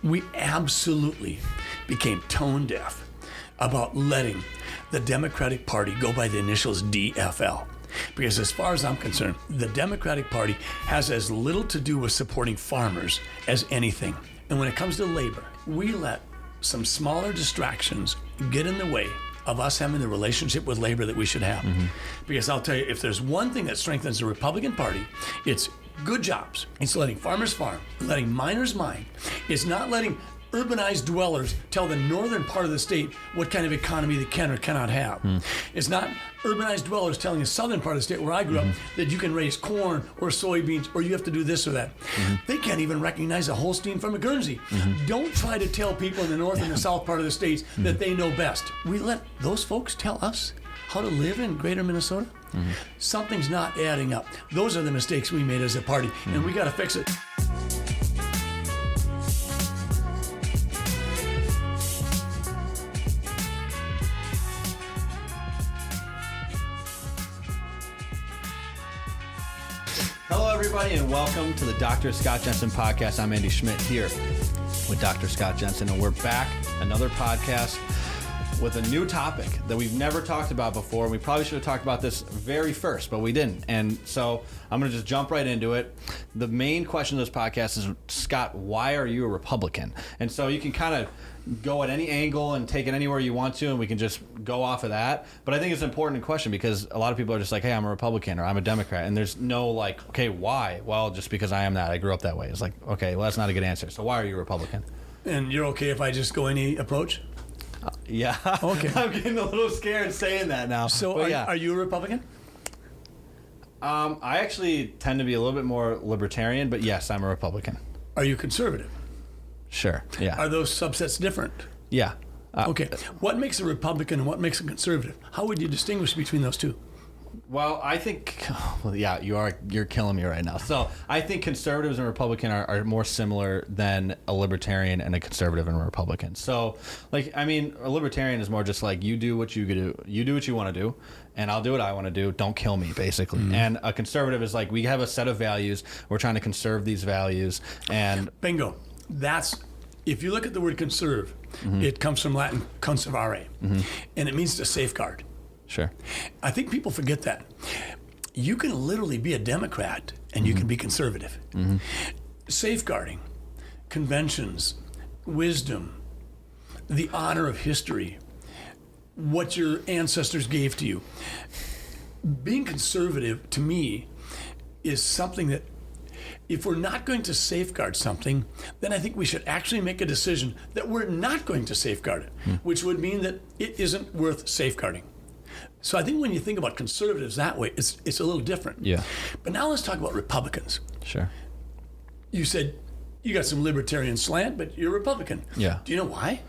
we absolutely became tone deaf about letting the Democratic Party go by the initials DFL. Because as far as I'm concerned, the Democratic Party has as little to do with supporting farmers as anything. And when it comes to labor, we let some smaller distractions get in the way of us having the relationship with labor that we should have. Because I'll tell you, if there's one thing that strengthens the Republican Party, it's good jobs. It's letting farmers farm, letting miners mine. It's not letting urbanized dwellers tell the northern part of the state what kind of economy they can or cannot have. It's not urbanized dwellers telling the southern part of the state where I grew up that you can raise corn or soybeans or you have to do this or that. They can't even recognize a Holstein from a Guernsey. Don't try to tell people in the north and the south part of the states that they know best. We let those folks tell us how to live in greater Minnesota. Something's not adding up. Those are the mistakes we made as a party, and we got to fix it. Hello, everybody, and welcome to the Dr. Scott Jensen podcast. I'm Andy Schmitt here with Dr. Scott Jensen, and we're back, another podcast with a new topic that we've never talked about before. We probably should have talked about this very first, but we didn't. And so I'm going to just jump right into it. The main question of this podcast is, Scott, why are you a Republican? And so you can kind of go at any angle and take it anywhere you want to, and we can just go off of that. But I think it's an important question because a lot of people are just like, hey, I'm a Republican or I'm a Democrat. And there's no like, okay, why? Well, just because I am that. I grew up that way. It's like, okay, well, that's not a good answer. So why are you a Republican? And you're okay if I just go any approach? Yeah. Okay. I'm getting a little scared saying that now. So are you a Republican? I actually tend to be a little bit more libertarian, but yes, I'm a Republican. Are you conservative? Sure. Yeah. Are those subsets different? Yeah. Okay. What makes a Republican and what makes a conservative? How would you distinguish between those two? Well, I think, yeah, you're killing me right now. So I think conservatives and Republican are more similar than a libertarian and a conservative and a Republican. So, like, I mean, a libertarian is more just like, you do what you do, you do what you want to do, and I'll do what I want to do. Don't kill me, basically. And a conservative is like, we have a set of values. We're trying to conserve these values. And bingo. That's, if you look at the word conserve, it comes from Latin conservare, and it means to safeguard. Sure. I think people forget that. You can literally be a Democrat and you can be conservative. Safeguarding, conventions, wisdom, the honor of history, what your ancestors gave to you. Being conservative, to me, is something that if we're not going to safeguard something, then I think we should actually make a decision that we're not going to safeguard it, which would mean that it isn't worth safeguarding. So I think when you think about conservatives that way, it's a little different. Yeah. But now let's talk about Republicans. Sure. You said you got some libertarian slant, but you're a Republican. Yeah. Do you know why?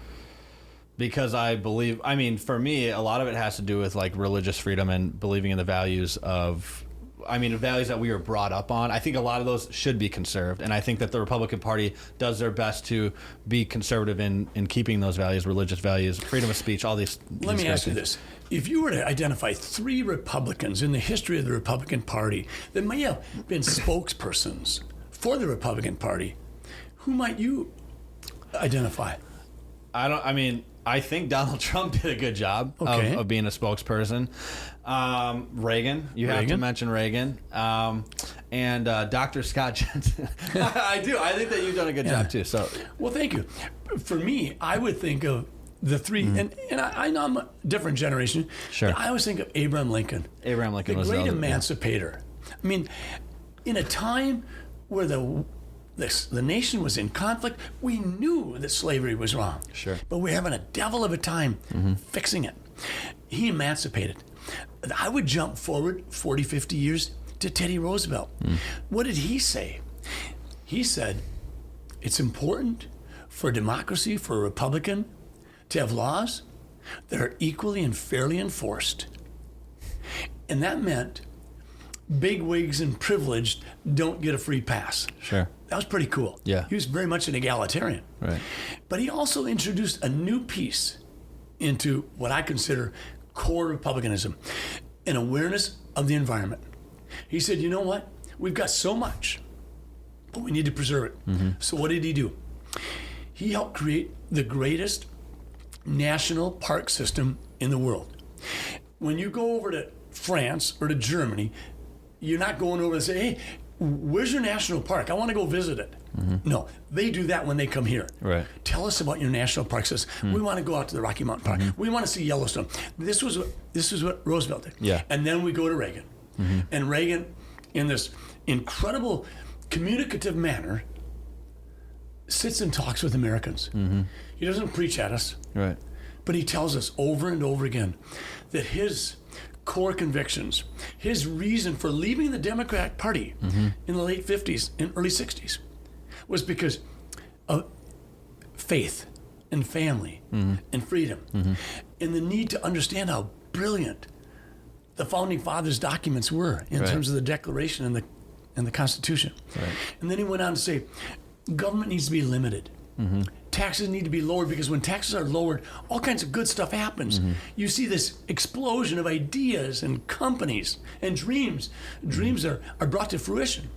Because I believe, I mean, for me, a lot of it has to do with like religious freedom and believing in the values of, values that we were brought up on. I think a lot of those should be conserved. And I think that the Republican Party does their best to be conservative in keeping those values, religious values, freedom of speech, all these. Let me ask you this. If you were to identify 3 Republicans in the history of the Republican Party that may have been spokespersons for the Republican Party, who might you identify? I think Donald Trump did a good job of being a spokesperson. Reagan, you have to mention Reagan. And Dr. Scott Jensen. I do. I think that you've done a good job too. So, well, thank you. For me, I would think of the 3, and I know I'm a different generation. Sure. I always think of Abraham Lincoln. Abraham Lincoln the was great the emancipator. I mean, in a time where the nation was in conflict, we knew that slavery was wrong. Sure. But we're having a devil of a time fixing it. He emancipated. I would jump forward 40, 50 years to Teddy Roosevelt. What did he say? He said, it's important for democracy, for a Republican, to have laws that are equally and fairly enforced. And that meant big wigs and privileged don't get a free pass. Sure. That was pretty cool. Yeah. He was very much an egalitarian. Right. But he also introduced a new piece into what I consider core republicanism, an awareness of the environment. He said, you know what? We've got so much, but we need to preserve it. So what did he do? He helped create the greatest national park system in the world. When you go over to France or to Germany, you're not going over and say, hey, where's your national park? I want to go visit it. No, they do that when they come here. Right. Tell us about your national park system. We want to go out to the Rocky Mountain Park. We want to see Yellowstone. This was what Roosevelt did. Yeah. And then we go to Reagan. And Reagan, in this incredible communicative manner, sits and talks with Americans. He doesn't preach at us. Right. But he tells us over and over again that his core convictions, his reason for leaving the Democratic Party in the late 50s and early 60s was because of faith and family and freedom and the need to understand how brilliant the Founding Fathers' documents were in terms of the Declaration and the Constitution. Right. And then he went on to say, government needs to be limited. Taxes need to be lowered, because when taxes are lowered, all kinds of good stuff happens. You see this explosion of ideas and companies and dreams. Dreams are brought to fruition.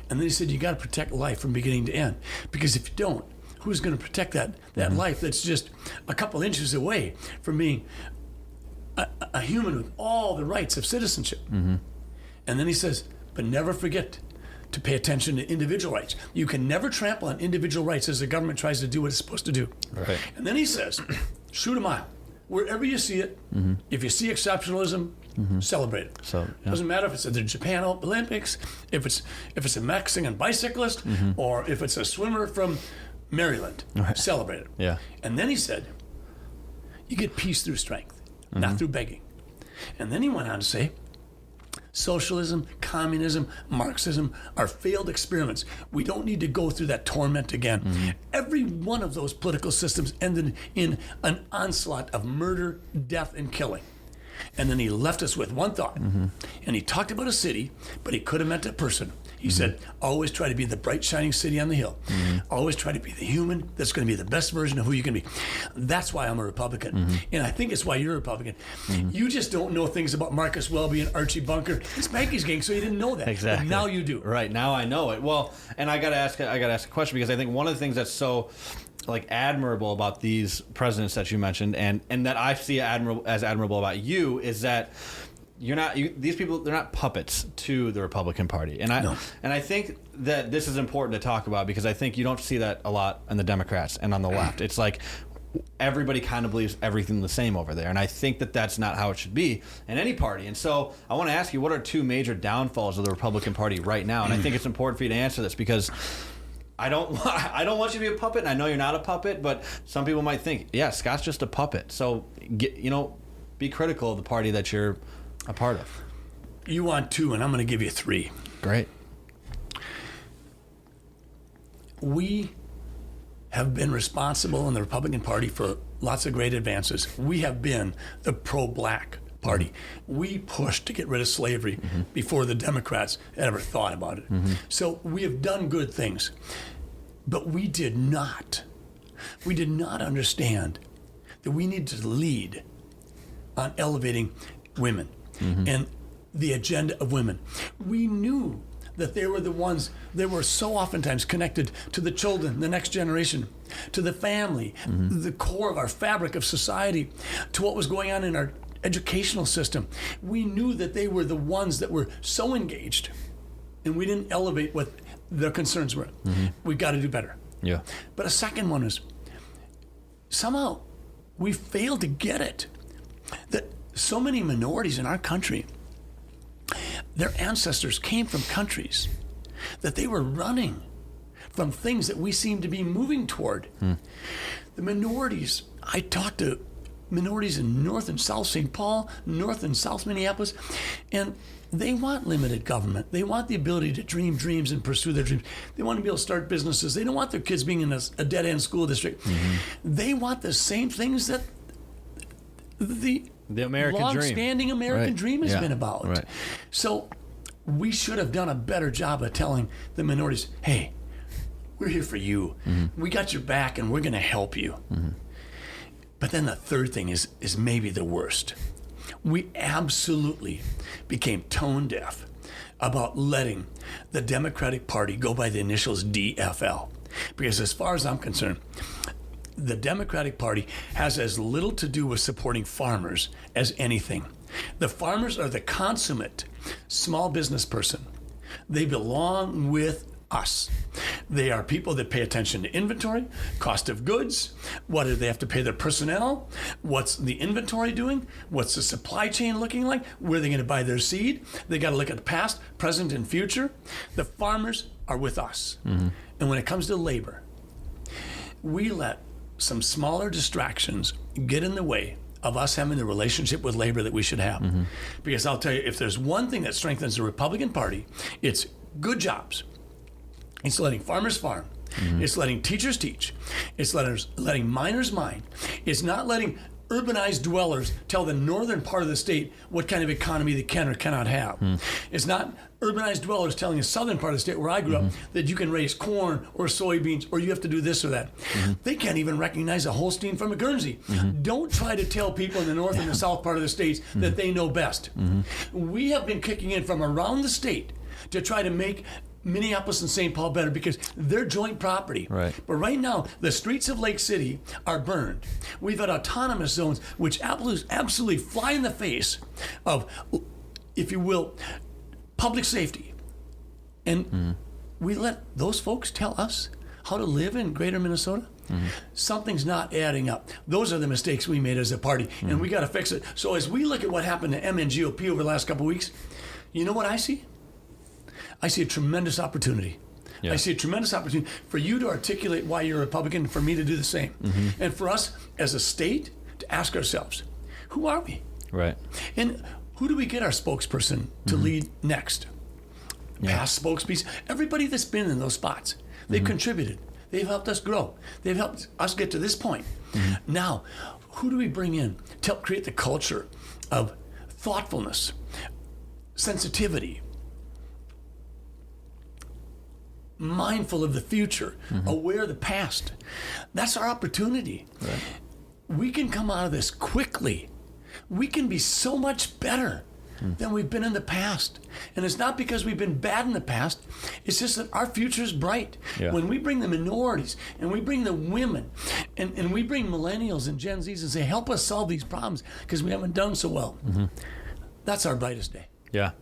And then he said, you got to protect life from beginning to end, because if you don't, who's going to protect that life that's just a couple inches away from being a human with all the rights of citizenship? And then he says, but never forget to pay attention to individual rights. You can never trample on individual rights as the government tries to do what it's supposed to do. Right. And then he says, shoot a mile. Wherever you see it, if you see exceptionalism, celebrate it. So, doesn't matter if it's at the Japan Olympics, if it's a Mexican bicyclist, or if it's a swimmer from Maryland, celebrate it. Yeah. And then he said, you get peace through strength, not through begging. And then he went on to say, socialism, communism, Marxism are failed experiments. We don't need to go through that torment again. Every one of those political systems ended in an onslaught of murder, death, and killing. And then he left us with one thought. And he talked about a city, but he could have meant a person. He said, always try to be the bright, shining city on the hill. Always try to be the human that's going to be the best version of who you can be. That's why I'm a Republican. And I think it's why you're a Republican. You just don't know things about Marcus Welby and Archie Bunker and Spanky's gang, so you didn't know that. Exactly. But now you do. Right, now I know it. Well, and I got to ask a question, because I think one of the things that's so admirable about these presidents that you mentioned, and that I see as admirable about you, is that these people, they're not puppets to the Republican Party. And I think that this is important to talk about, because I think you don't see that a lot in the Democrats and on the left. It's like everybody kind of believes everything the same over there. And I think that that's not how it should be in any party. And so I want to ask you, what are two major downfalls of the Republican Party right now? And I think it's important for you to answer this, because I don't want you to be a puppet, and I know you're not a puppet, but some people might think, yeah, Scott's just a puppet. So, be critical of the party that you're a part of. You want two, and I'm going to give you three. Great. We have been responsible in the Republican Party for lots of great advances. We have been the pro-black party. We pushed to get rid of slavery before the Democrats ever thought about it. So we have done good things. But we did not understand that we need to lead on elevating women and the agenda of women. We knew that they were the ones that were so oftentimes connected to the children, the next generation, to the family, the core of our fabric of society, to what was going on in our educational system. We knew that they were the ones that were so engaged, and we didn't elevate what their concerns were. We've got to do better. Yeah. But a second one is, somehow we failed to get it, that so many minorities in our country, their ancestors came from countries that they were running from things that we seem to be moving toward. The minorities, I talked to minorities in North and South St. Paul, North and South Minneapolis, and they want limited government. They want the ability to dream dreams and pursue their dreams. They want to be able to start businesses. They don't want their kids being in a dead-end school district. They want the same things that the American dream, long-standing American dream has been about. Right. So we should have done a better job of telling the minorities, hey, we're here for you. We got your back, and we're going to help you. But then the third thing is maybe the worst. We absolutely became tone deaf about letting the Democratic Party go by the initials DFL. Because as far as I'm concerned, the Democratic Party has as little to do with supporting farmers as anything. The farmers are the consummate small business person. They belong with us. They are people that pay attention to inventory, cost of goods, what do they have to pay their personnel, what's the inventory doing, what's the supply chain looking like, where are they going to buy their seed. They got to look at the past, present, and future. The farmers are with us. And when it comes to labor, we let some smaller distractions get in the way of us having the relationship with labor that we should have. Because I'll tell you, if there's one thing that strengthens the Republican Party, it's good jobs. It's letting farmers farm. It's letting teachers teach. It's letting miners mine. It's not letting urbanized dwellers tell the northern part of the state what kind of economy they can or cannot have. It's not urbanized dwellers telling the southern part of the state where I grew up that you can raise corn or soybeans or you have to do this or that. They can't even recognize a Holstein from a Guernsey. Don't try to tell people in the north and the south part of the states that they know best. We have been kicking in from around the state to try to make Minneapolis and St. Paul better because they're joint property. Right. But right now, the streets of Lake City are burned. We've got autonomous zones which absolutely fly in the face of, if you will, public safety. And we let those folks tell us how to live in greater Minnesota? Something's not adding up. Those are the mistakes we made as a party, and we got to fix it. So as we look at what happened to MNGOP over the last couple of weeks, you know what I see? I see a tremendous opportunity. Yeah. I see a tremendous opportunity for you to articulate why you're a Republican and for me to do the same. And for us as a state to ask ourselves, who are we? Right. And who do we get our spokesperson to lead next? Past spokespeople, everybody that's been in those spots, they've contributed. They've helped us grow. They've helped us get to this point. Now, who do we bring in to help create the culture of thoughtfulness, sensitivity, mindful of the future, aware of the past? That's our opportunity. Right. We can come out of this quickly. We can be so much better than we've been in the past. And it's not because we've been bad in the past. It's just that our future is bright. Yeah. When we bring the minorities and we bring the women and we bring millennials and Gen Zs and say, help us solve these problems because we haven't done so well. That's our brightest day. Yeah.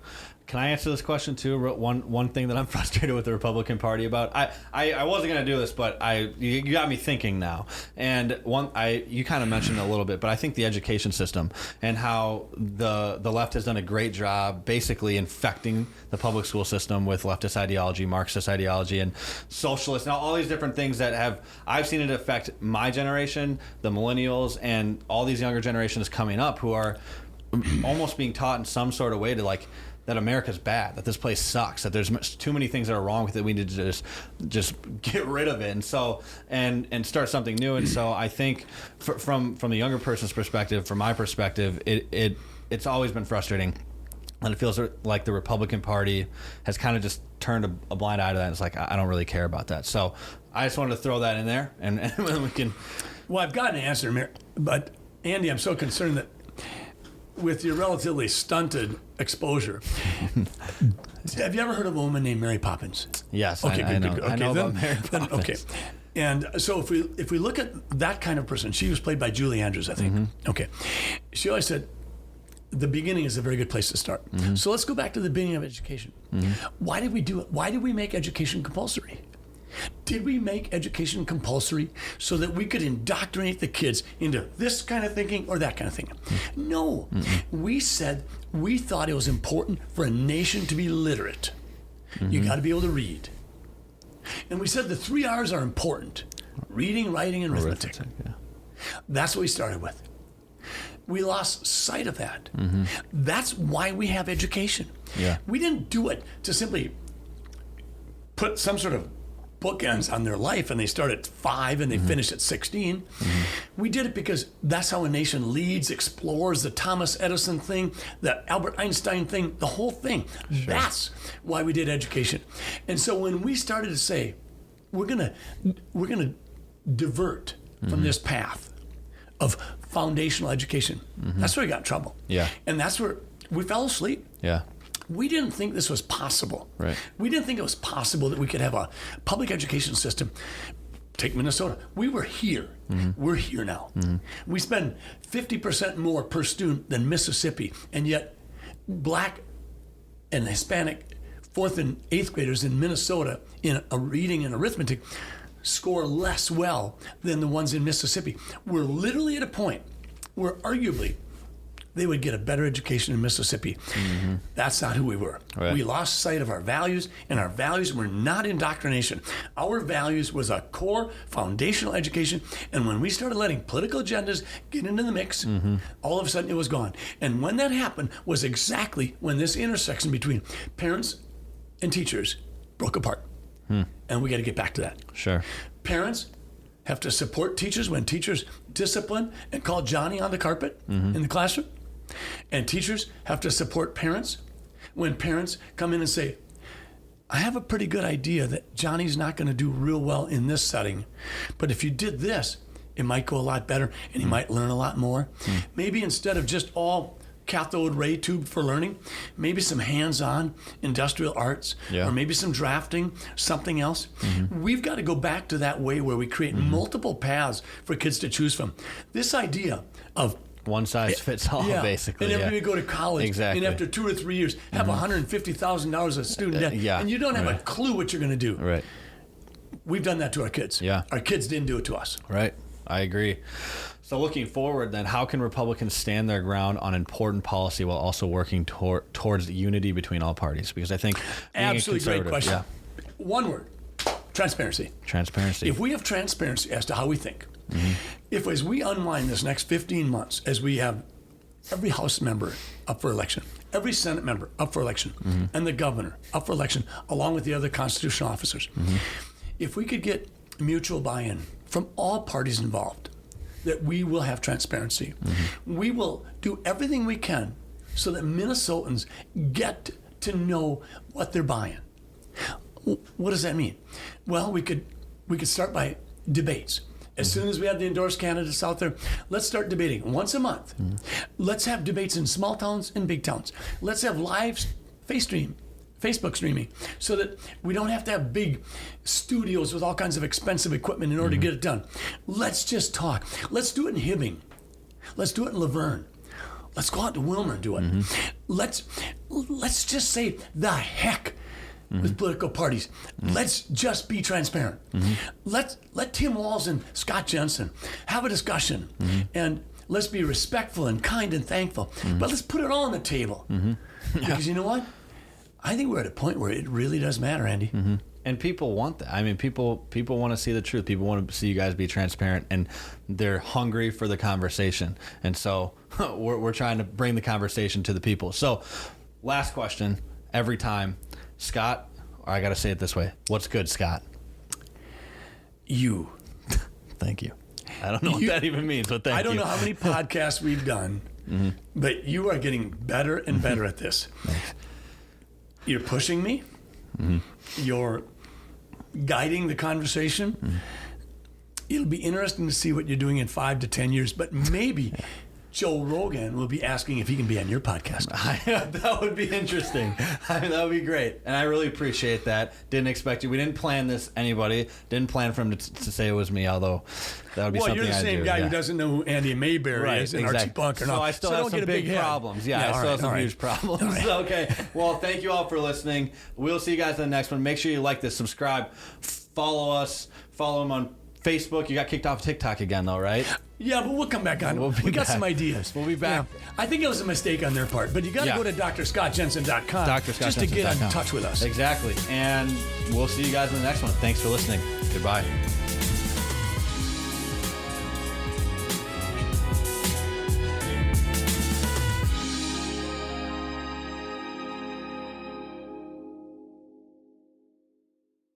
Can I answer this question too? One thing that I'm frustrated with the Republican Party about. I wasn't going to do this, but you got me thinking now. And you kind of mentioned it a little bit, but I think the education system and how the left has done a great job basically infecting the public school system with leftist ideology, Marxist ideology, and socialist, and all these different things that I've seen it affect my generation, the millennials, and all these younger generations coming up who are almost being taught in some sort of way to that America's bad, that this place sucks, that there's too many things that are wrong with it. We need to just get rid of it, and start something new. And so I think from the younger person's perspective, from my perspective, it's always been frustrating. And it feels like the Republican Party has kind of just turned a blind eye to that. It's like, I don't really care about that. So I just wanted to throw that in there, and we can. Well, I've got an answer, but Andy, I'm so concerned that with your relatively stunted exposure, have you ever heard of a woman named Mary Poppins? Yes, okay, I know. Okay, I know about Mary Poppins. Okay, and so if we look at that kind of person, she was played by Julie Andrews, I think. Okay, she always said, the beginning is a very good place to start. So let's go back to the beginning of education. Why did we do it? Why did we make education compulsory? Did we make education compulsory so that we could indoctrinate the kids into this kind of thinking or that kind of thinking? No. We said we thought it was important for a nation to be literate. You got to be able to read. And we said the 3 R's are important: reading, writing, and arithmetic. That's what we started with. We lost sight of that. That's why we have education. Yeah. We didn't do it to simply put some sort of bookends on their life and they start at 5 and they finish at 16. We did it because that's how a nation leads, explores, the Thomas Edison thing, the Albert Einstein thing, the whole thing. Sure. That's why we did education. And so when we started to say, we're gonna divert from this path of foundational education, that's where we got in trouble. Yeah. And that's where we fell asleep. Yeah. we didn't think this was possible. Right. We didn't think it was possible that we could have a public education system. Take Minnesota. We were here. We're here now. We spend 50% more per student than Mississippi, and yet Black and Hispanic 4th and 8th graders in Minnesota in a reading and arithmetic score less well than the ones in Mississippi. We're literally at a point where arguably they would get a better education in Mississippi. That's not who we were. Right. We lost sight of our values, and our values were not indoctrination. Our values was a core foundational education, and when we started letting political agendas get into the mix, all of a sudden it was gone. And when that happened was exactly when this intersection between parents and teachers broke apart. And we got to get back to that. Sure. Parents have to support teachers when teachers discipline and call Johnny on the carpet in the classroom. And teachers have to support parents when parents come in and say, I have a pretty good idea that Johnny's not going to do real well in this setting, but if you did this, it might go a lot better and he might learn a lot more. Maybe instead of just all cathode ray tube for learning, maybe some hands-on industrial arts, or maybe some drafting, something else. We've got to go back to that way where we create multiple paths for kids to choose from. This idea of one size fits all, basically. And everybody go to college, exactly. and after 2 or 3 years, have $150,000 a student debt, and you don't have a clue what you're going to do. Right. We've done that to our kids. Our kids didn't do it to us. Right. I agree. So looking forward, then, how can Republicans stand their ground on important policy while also working towards unity between all parties? Because I think absolutely great question. One word: transparency. Transparency. If we have transparency as to how we think, if as we unwind this next 15 months, as we have every House member up for election, every Senate member up for election, and the governor up for election, along with the other constitutional officers, if we could get mutual buy-in from all parties involved, that we will have transparency. We will do everything we can so that Minnesotans get to know what they're buying. What does that mean? Well, we could start by debates. As soon as we have the endorsed candidates out there, let's start debating once a month. Let's have debates in small towns and big towns. Let's have live Facebook streaming, so that we don't have to have big studios with all kinds of expensive equipment in order to get it done. Let's just talk. Let's do it in Hibbing. Let's do it in Laverne. Let's go out to Wilmer and do it. Let's just say the heck with political parties. Let's just be transparent. Let Tim Walz and Scott Jensen have a discussion, and let's be respectful and kind and thankful. But let's put it all on the table. Because you know what? I think we're at a point where it really does matter, Andy. And people want that. I mean, people want to see the truth. People want to see you guys be transparent, and they're hungry for the conversation. And so we're trying to bring the conversation to the people. So last question every time. Scott, or I got to say it this way. What's good, Scott? You. Thank you. I don't know what that even means, but thank you. I don't know how many podcasts we've done, but you are getting better and better at this. Thanks. You're pushing me. You're guiding the conversation. It'll be interesting to see what you're doing in 5 to 10 years, but maybe Joe Rogan will be asking if he can be on your podcast. That would be interesting. That would be great. And I really appreciate that. Didn't expect you. We didn't plan this, anybody. Didn't plan for him to say it was me, although that would be something I'd do. Well, you're the same guy who doesn't know who Andy Mayberry is and Archie Bunker. So I still have some big problems. I still have some huge problems. Okay. Well, thank you all for listening. We'll see you guys in the next one. Make sure you like this, subscribe, follow us, follow him on Facebook. You got kicked off TikTok again, though, right? Yeah, but we'll come back on. We got some ideas. We'll be back. Yeah. I think it was a mistake on their part, but you got to go to DrScottJensen.com just to get in touch with us. Exactly. And we'll see you guys in the next one. Thanks for listening. Goodbye.